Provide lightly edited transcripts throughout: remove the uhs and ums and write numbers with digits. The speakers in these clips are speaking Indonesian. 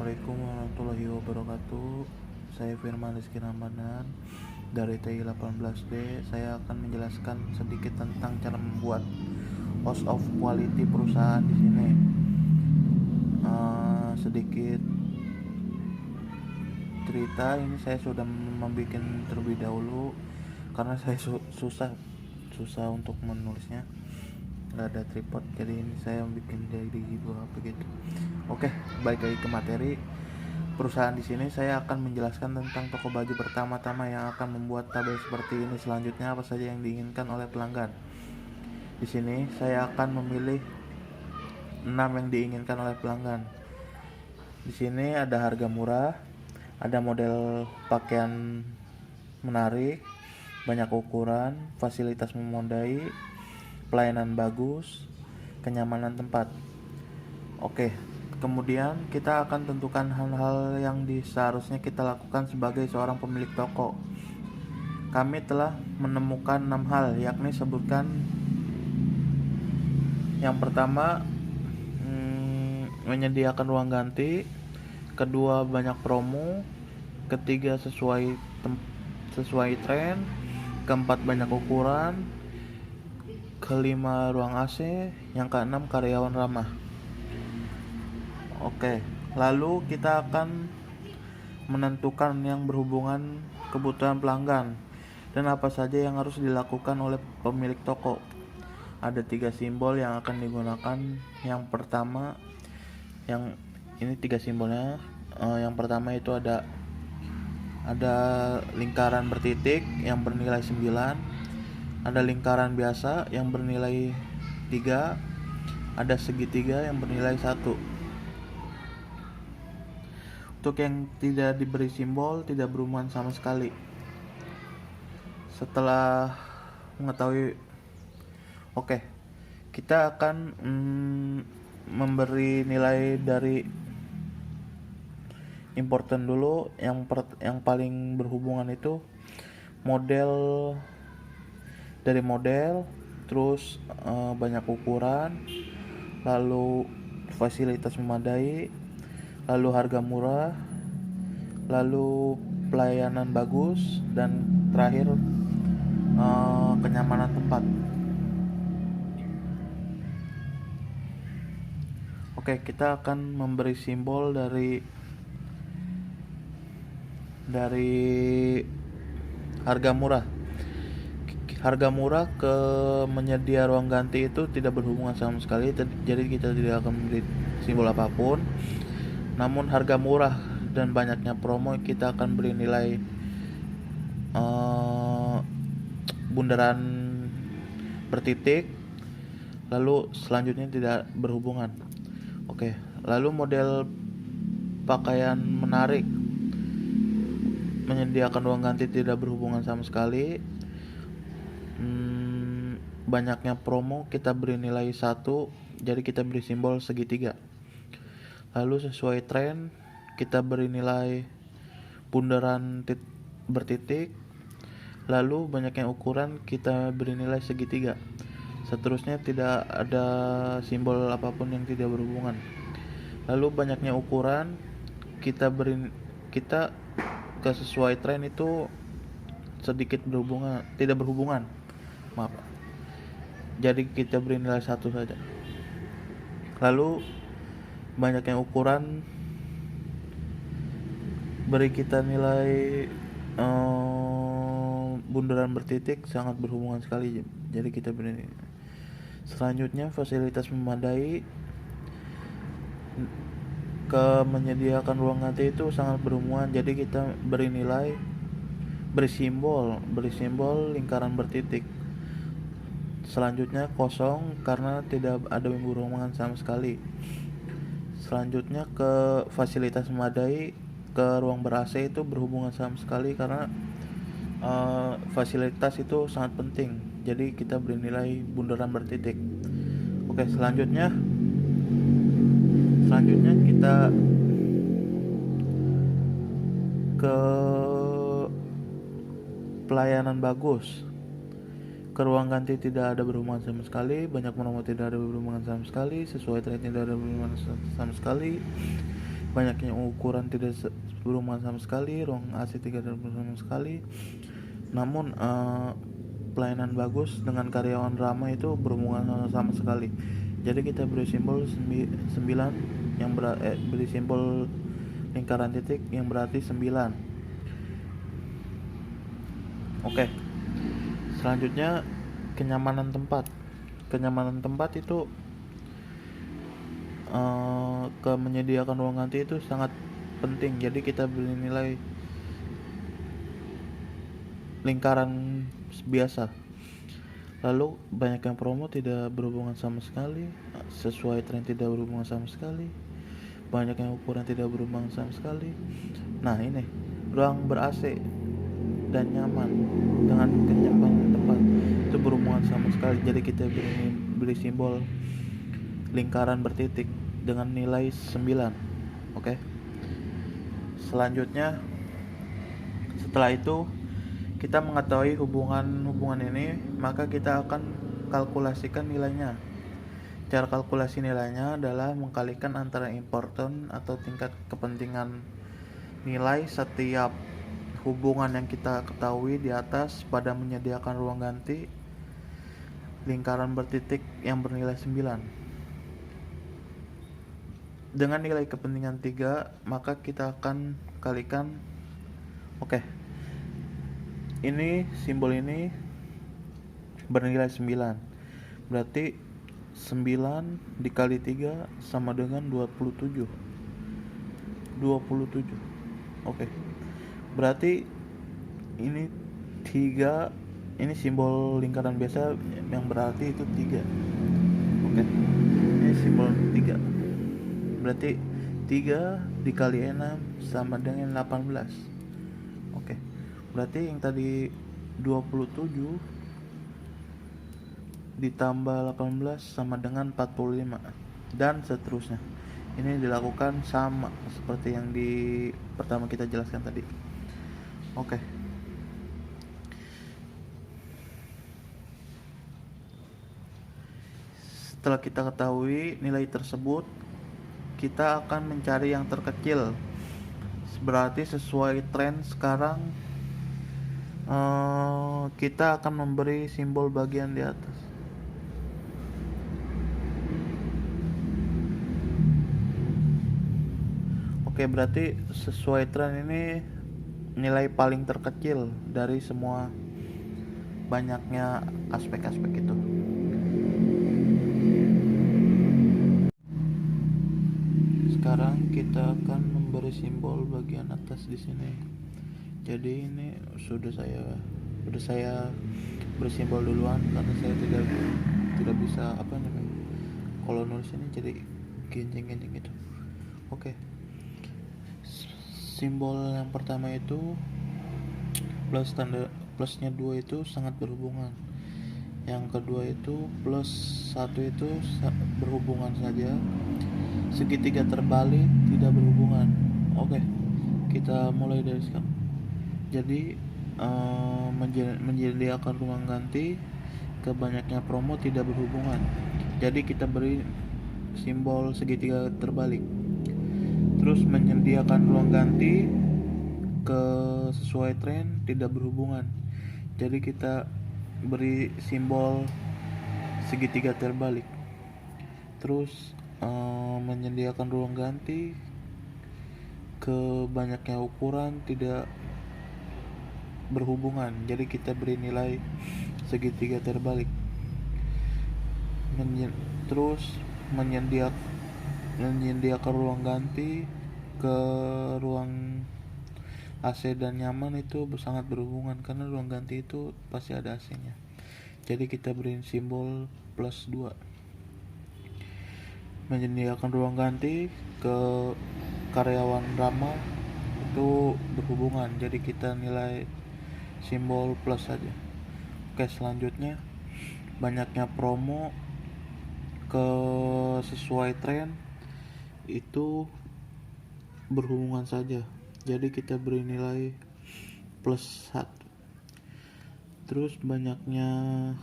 Assalamualaikum warahmatullahi wabarakatuh. Saya Firman Rizky Ramadan dari TI 18B. Saya akan menjelaskan sedikit tentang cara membuat host of quality perusahaan di sini. Sedikit cerita, ini saya sudah membuat terlebih dahulu karena saya susah untuk menulisnya, nggak ada tripod, jadi ini saya bikin dari begitu. Oke, balik lagi ke materi perusahaan. Di sini saya akan menjelaskan tentang toko baju pertama-tama yang akan membuat tabel seperti ini. Selanjutnya apa saja yang diinginkan oleh pelanggan. Di sini saya akan memilih 6 yang diinginkan oleh pelanggan. Di sini ada harga murah, ada model pakaian menarik, banyak ukuran, fasilitas memadai, pelayanan bagus, kenyamanan tempat. Oke, kemudian kita akan tentukan hal-hal yang seharusnya kita lakukan sebagai seorang pemilik toko. Kami telah menemukan 6 hal, yakni sebutkan yang pertama, menyediakan ruang ganti. Kedua, banyak promo. Ketiga, sesuai tren. Keempat, banyak ukuran. Kelima, ruang AC. Yang keenam, karyawan ramah. Oke, lalu kita akan menentukan yang berhubungan kebutuhan pelanggan dan apa saja yang harus dilakukan oleh pemilik toko. Ada 3 simbol yang akan digunakan. Yang pertama, yang ini 3 simbolnya. Yang pertama itu ada lingkaran bertitik yang bernilai 9, ada lingkaran biasa yang bernilai 3, ada segitiga yang bernilai 1. Untuk yang tidak diberi simbol, tidak berhubungan sama sekali. Setelah mengetahui, oke, kita akan memberi nilai dari important dulu. Yang paling berhubungan itu model, terus banyak ukuran, lalu fasilitas memadai, lalu harga murah, lalu pelayanan bagus, dan terakhir kenyamanan tempat. Oke, kita akan memberi simbol dari harga murah. Harga murah ke menyedia ruang ganti itu tidak berhubungan sama sekali, jadi kita tidak akan memberi simbol apapun. Namun harga murah dan banyaknya promo kita akan beri nilai bundaran bertitik. Lalu selanjutnya tidak berhubungan. Oke, lalu model pakaian menarik, menyediakan ruang ganti, tidak berhubungan sama sekali. Banyaknya promo kita beri nilai 1, jadi kita beri simbol segitiga. Lalu sesuai tren kita beri nilai bundaran bertitik. Lalu banyaknya ukuran kita beri nilai segitiga. Seterusnya tidak ada simbol apapun yang tidak berhubungan. Lalu banyaknya ukuran kita ke sesuai tren itu tidak berhubungan. Maaf. Jadi kita beri nilai 1 saja. Lalu banyaknya ukuran beri kita nilai bundaran bertitik, sangat berhubungan sekali, jadi kita beri. Selanjutnya fasilitas memadai ke menyediakan ruang ganti itu sangat berhubungan, jadi kita beri simbol lingkaran bertitik. Selanjutnya kosong karena tidak ada yang berhubungan sama sekali. Selanjutnya ke fasilitas memadai, ke ruang ber-AC itu berhubungan sama sekali karena fasilitas itu sangat penting, jadi kita beri nilai bundaran bertitik. Oke, selanjutnya kita ke pelayanan bagus. Ke ruang ganti tidak ada berhubungan sama sekali, banyak promo tidak ada berhubungan sama sekali, sesuai tren tidak ada berhubungan sama sekali, banyaknya ukuran tidak berhubungan sama sekali, ruang AC tidak berhubungan sama sekali. Namun pelayanan bagus dengan karyawan ramah itu berhubungan sama sekali. Jadi kita beri simbol 9 yang beri simbol lingkaran titik yang berarti 9. Oke. Selanjutnya kenyamanan tempat. Kenyamanan tempat itu menyediakan ruang ganti itu sangat penting. Jadi kita beri nilai lingkaran biasa. Lalu banyak yang promo tidak berhubungan sama sekali, sesuai tren tidak berhubungan sama sekali, banyak yang ukuran tidak berhubungan sama sekali. Nah ini ruang ber-AC dan nyaman dengan kenyamanan tempat itu berhubungan sama sekali. Jadi kita beri simbol lingkaran bertitik dengan nilai 9. Oke. Selanjutnya setelah itu kita mengetahui hubungan ini, maka kita akan kalkulasikan nilainya. Cara kalkulasi nilainya adalah mengkalikan antara important atau tingkat kepentingan nilai setiap hubungan yang kita ketahui di atas pada menyediakan ruang ganti lingkaran bertitik yang bernilai 9. Dengan nilai kepentingan 3, maka kita akan kalikan. Oke. Ini simbol ini bernilai 9. Berarti 9 dikali 3 sama dengan 27. Oke. Berarti ini 3, ini simbol lingkaran biasa yang berarti itu 3. Oke. Ini simbol 3. Berarti 3 dikali 6 sama dengan 18. Oke. Berarti yang tadi 27 ditambah 18 sama dengan 45 dan seterusnya. Ini dilakukan sama seperti yang di pertama kita jelaskan tadi. Oke. Setelah kita ketahui nilai tersebut, kita akan mencari yang terkecil. Berarti sesuai tren sekarang kita akan memberi simbol bagian di atas. Oke, berarti sesuai tren ini nilai paling terkecil dari semua banyaknya aspek-aspek itu. Sekarang kita akan memberi simbol bagian atas di sini. Jadi ini sudah saya bersimbol duluan karena saya tidak bisa kalau nulis ini jadi ginjing gitu. Oke. Simbol yang pertama itu plusnya 2 itu sangat berhubungan. Yang kedua itu plus 1 itu berhubungan saja. Segitiga terbalik tidak berhubungan. Oke. Kita mulai dari sekarang. Jadi menyediakan ruang ganti ke banyaknya promo tidak berhubungan. Jadi kita beri simbol segitiga terbalik. Terus menyediakan ruang ganti ke sesuai tren tidak berhubungan. Jadi kita beri simbol segitiga terbalik. Terus menyediakan ruang ganti ke banyaknya ukuran tidak berhubungan, jadi kita beri nilai segitiga terbalik. Terus menyediakan ruang ganti ke ruang AC dan nyaman itu sangat berhubungan karena ruang ganti itu pasti ada AC-nya. Jadi kita beri simbol plus 2. Menyediakan ruang ganti ke karyawan ramah itu berhubungan, jadi kita nilai simbol plus saja. Oke, selanjutnya banyaknya promo ke sesuai tren itu berhubungan saja, jadi kita beri nilai plus 1. Terus banyaknya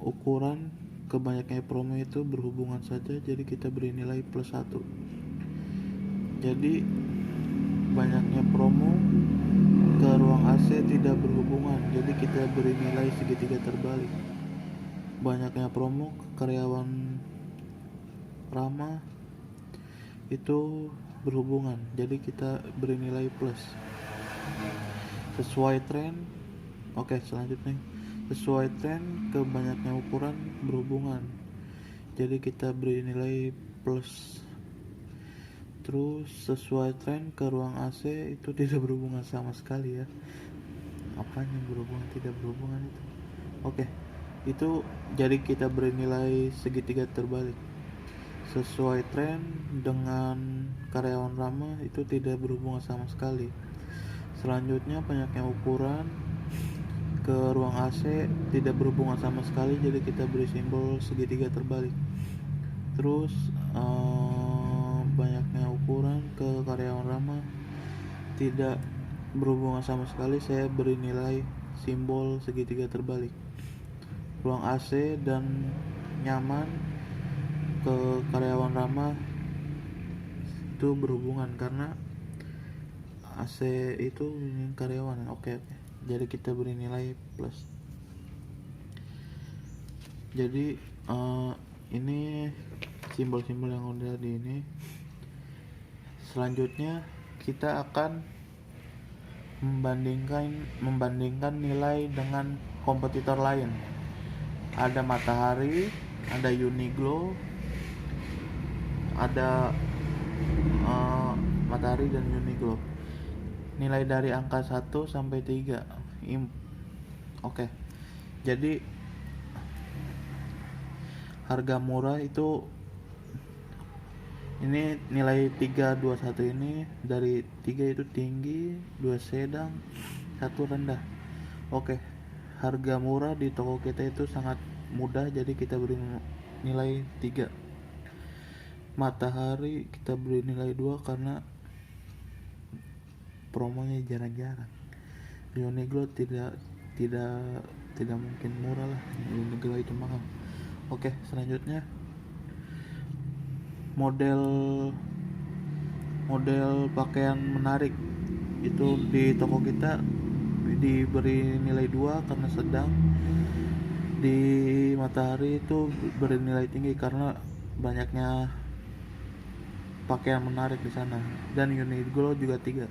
ukuran ke banyaknya promo itu berhubungan saja, jadi kita beri nilai plus 1. Jadi banyaknya promo ke ruang AC tidak berhubungan, jadi kita beri nilai segitiga terbalik. Banyaknya promo ke karyawan ramah itu berhubungan, jadi kita beri nilai plus. Sesuai tren, oke, selanjutnya sesuai tren ke banyaknya ukuran berhubungan, jadi kita beri nilai plus. Terus sesuai tren ke ruang AC itu tidak berhubungan sama sekali ya. Apanya berhubungan, tidak berhubungan itu? Oke, itu jadi kita beri nilai segitiga terbalik. Sesuai tren dengan karyawan ramah itu tidak berhubungan sama sekali. Selanjutnya banyaknya ukuran ke ruang AC tidak berhubungan sama sekali, jadi kita beri simbol segitiga terbalik. Terus banyaknya ukuran ke karyawan ramah tidak berhubungan sama sekali, saya beri nilai simbol segitiga terbalik. Ruang AC dan nyaman ke karyawan ramah itu berhubungan karena AC itu karyawan. Oke. Jadi kita beri nilai plus. Jadi ini simbol-simbol yang udah di ini. Selanjutnya kita akan membandingkan nilai dengan kompetitor lain. Ada Matahari, ada Uniqlo, ada Matahari dan Uniqlo. Nilai dari angka 1 sampai 3. Oke. Jadi harga murah itu ini nilai 321 ini, dari 3 itu tinggi, 2 sedang, 1 rendah. Oke. Harga murah di toko kita itu sangat mudah, jadi kita beri nilai 3. Matahari kita beri nilai 2 karena promonya jarang-jarang. Uniqlo tidak mungkin murah lah, Uniqlo itu mahal. Oke, selanjutnya model pakaian menarik itu di toko kita diberi nilai 2 karena sedang. Di Matahari itu beri nilai tinggi karena banyaknya pakaian menarik di sana, dan Uniqlo juga 3.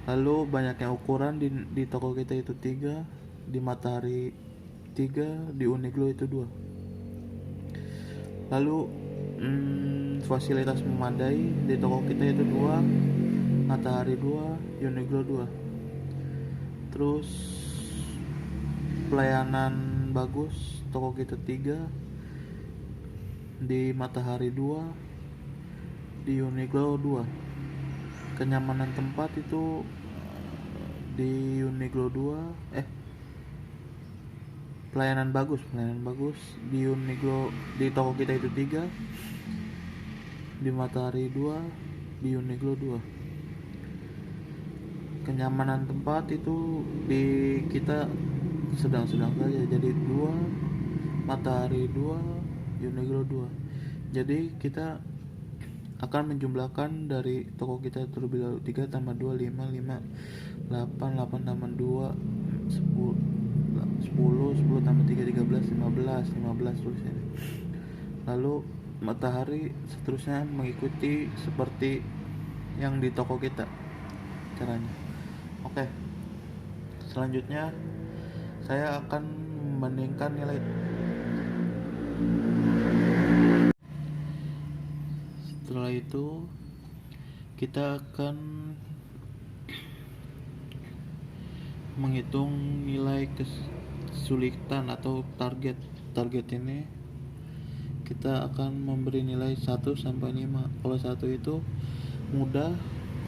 Lalu banyaknya ukuran di toko kita itu 3, di Matahari 3, di Uniqlo itu 2. Lalu fasilitas memadai di toko kita itu 2, Matahari 2, Uniqlo 2. Terus pelayanan bagus toko kita 3, di Matahari 2, di Uniqlo 2. Kenyamanan tempat itu di Uniqlo 2, pelayanan bagus di Uniqlo, di toko kita itu 3, di Matahari 2, di Uniqlo 2. Kenyamanan tempat itu di kita sedang-sedang saja, jadi 2, Matahari 2, Uniqlo 2. Jadi kita akan menjumlahkan dari toko kita terlebih dahulu. 3 tambah 2 5, 8 tambah 2 10 tambah 3 13, 15 tulisnya. Lalu Matahari seterusnya mengikuti seperti yang di toko kita caranya. Oke. Selanjutnya saya akan membandingkan nilai. Setelah itu kita akan menghitung nilai kesulitan atau target. Ini kita akan memberi nilai 1 sampai 5. Kalau 1 itu mudah,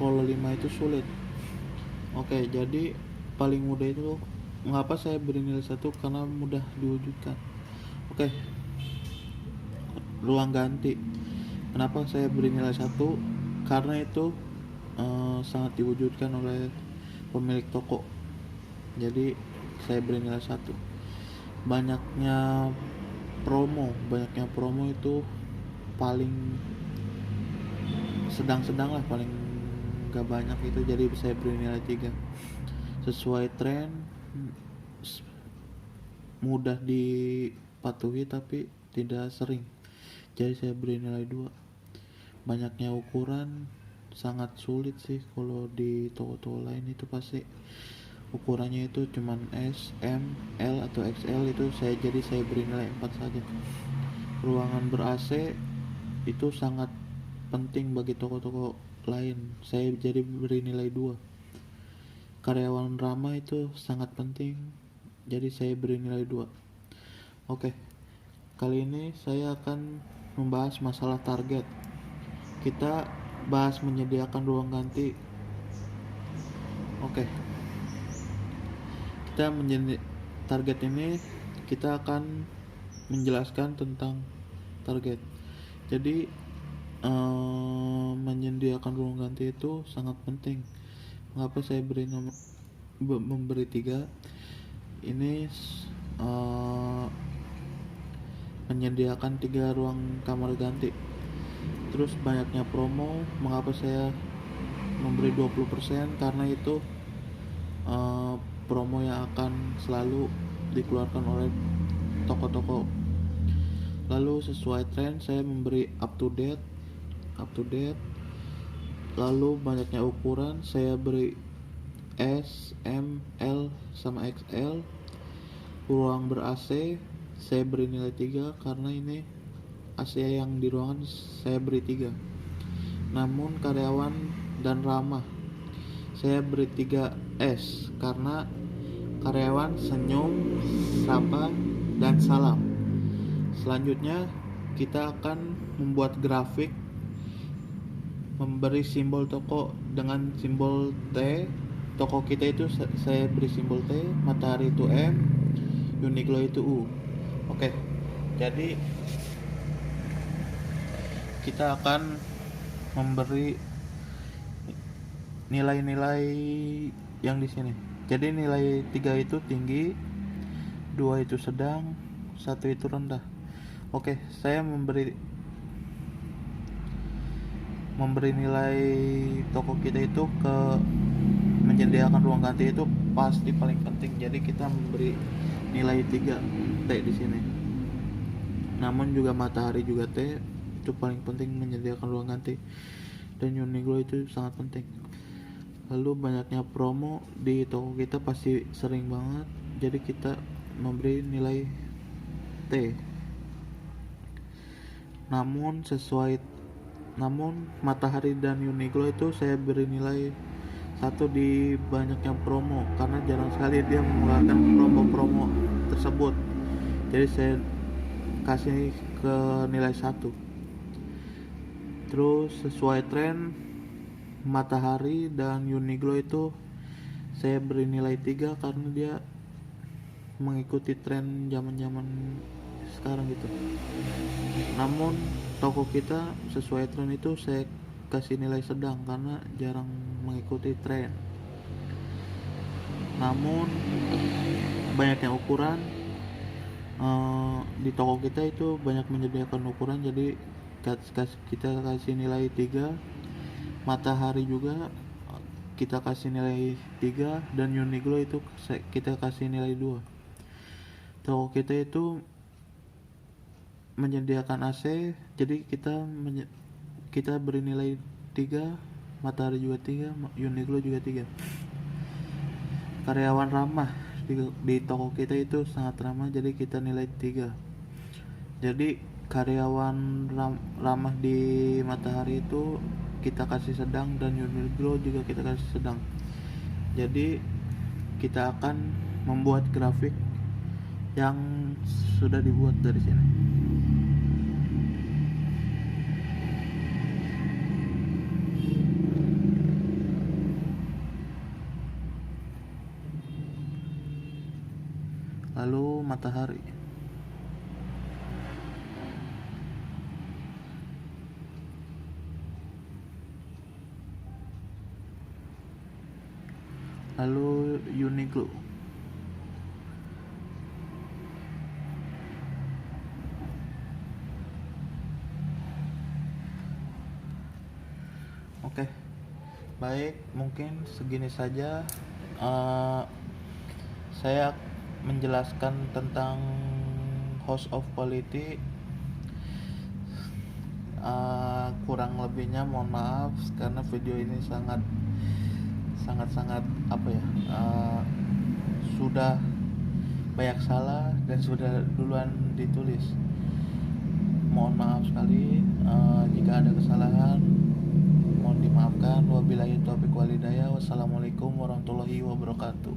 kalau 5 itu sulit. Oke, jadi paling mudah itu mengapa saya beri nilai 1? Karena mudah diwujudkan. Oke. Ruang ganti. Kenapa saya beri nilai 1? Karena itu sangat diwujudkan oleh pemilik toko. Jadi saya beri nilai 1. Banyaknya promo itu paling sedang-sedang lah, paling gak banyak itu, jadi saya beri nilai 3. Sesuai tren, mudah dipatuhi tapi tidak sering, jadi saya beri nilai 2. Banyaknya ukuran sangat sulit sih, kalau di toko-toko lain itu pasti ukurannya itu cuman S, M, L atau XL, itu saya beri nilai 4 saja. Ruangan ber-AC itu sangat penting bagi toko-toko lain, saya jadi beri nilai 2. Karyawan ramah itu sangat penting, jadi saya beri nilai 2. Oke, kali ini saya akan membahas masalah target. Kita bahas menyediakan ruang ganti. Oke, kita target ini kita akan menjelaskan tentang target. Jadi menyediakan ruang ganti itu sangat penting. Mengapa saya memberi 3? Ini menyediakan 3 ruang kamar ganti. Terus banyaknya promo. Mengapa saya memberi 20%? Karena itu promo yang akan selalu dikeluarkan oleh toko-toko. Lalu sesuai tren saya memberi up to date. Lalu banyaknya ukuran saya beri S, M, L sama XL. Ruang ber-AC saya beri nilai 3 karena ini AC yang di ruangan saya beri 3. Namun karyawan dan ramah saya beri 3S karena karyawan senyum, sapa, dan salam. Selanjutnya kita akan membuat grafik, memberi simbol toko dengan simbol T. Toko kita itu saya beri simbol T, Matahari itu M, Uniqlo itu U. Oke, jadi kita akan memberi nilai-nilai yang di sini. Jadi nilai 3 itu tinggi, 2 itu sedang, 1 itu rendah. Oke, saya memberi nilai toko kita itu ke menyediakan ruang ganti itu pasti paling penting. Jadi kita memberi nilai 3 T di sini. Namun juga Matahari juga T, itu paling penting menyediakan ruang ganti. Dan Uniqlo itu sangat penting. Lalu banyaknya promo di toko kita pasti sering banget, jadi kita memberi nilai T. Namun Matahari dan Uniqlo itu saya beri nilai 1 di banyaknya promo, karena jarang sekali dia mengeluarkan promo-promo tersebut, jadi saya kasih ke nilai 1. Terus sesuai tren, Matahari dan Uniqlo itu saya beri nilai 3 karena dia mengikuti tren zaman-zaman sekarang gitu. Namun toko kita sesuai tren itu saya kasih nilai sedang karena jarang mengikuti tren. Namun banyaknya ukuran, di toko kita itu banyak menyediakan ukuran, jadi kita kasih nilai 3. Matahari juga kita kasih nilai 3 dan Uniqlo itu kita kasih nilai 2. Toko kita itu menyediakan AC, jadi kita beri nilai 3, Matahari juga 3, Uniqlo juga 3. Karyawan ramah di toko kita itu sangat ramah, jadi kita nilai 3. Jadi karyawan ramah di Matahari itu kita kasih sedang dan Uniqlo juga kita kasih sedang. Jadi kita akan membuat grafik yang sudah dibuat dari sini. Lalu Matahari. Lalu Uniqlo. Baik, mungkin segini saja. Eh, saya menjelaskan tentang House of Quality. Kurang lebihnya mohon maaf karena video ini sangat sangat sangat apa ya, sudah banyak salah dan sudah duluan ditulis. Mohon maaf sekali jika ada kesalahan, mohon dimaafkan. Wabillahi taufiq walhidayah. Wassalamualaikum warahmatullahi wabarakatuh.